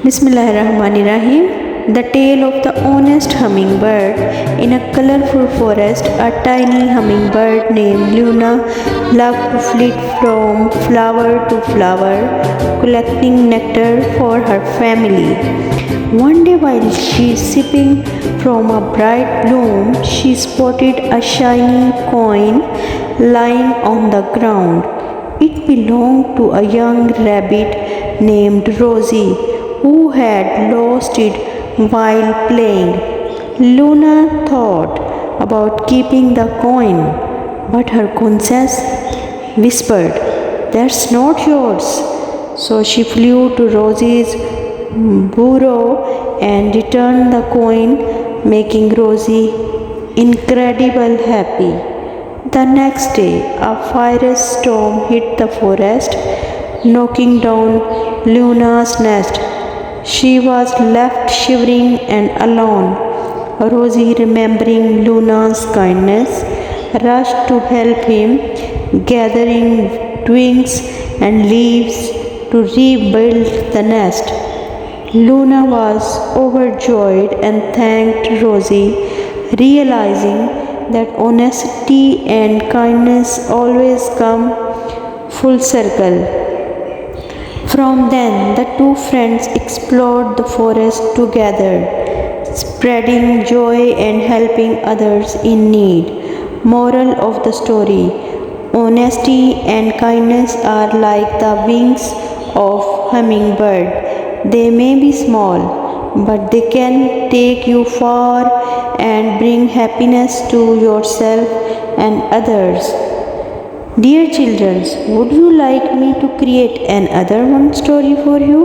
Bismillahirrahmanirrahim. The tale of the honest hummingbird. In a colorful forest, a tiny hummingbird named Luna loved to flit from flower to flower, collecting nectar for her family. One day, while she sipping from a bright bloom, she spotted a shiny coin lying on the ground. It belonged to a young rabbit named Rosie, who had lost it while playing. Luna thought about keeping the coin, but her conscience whispered, "That's not yours." So she flew to Rosie's burrow and returned the coin, making Rosie incredibly happy. The next day, a fierce storm hit the forest, knocking down Luna's nest. She was left shivering and alone. Rosie, remembering Luna's kindness, rushed to help him, gathering twigs and leaves to rebuild the nest. Luna was overjoyed and thanked Rosie, realizing that honesty and kindness always come full circle. From then, the two friends explored the forest together, spreading joy and helping others in need. Moral of the story: honesty and kindness are like the wings of hummingbird. They may be small, but they can take you far and bring happiness to yourself and others. Dear children, would you like me to create another one story for you?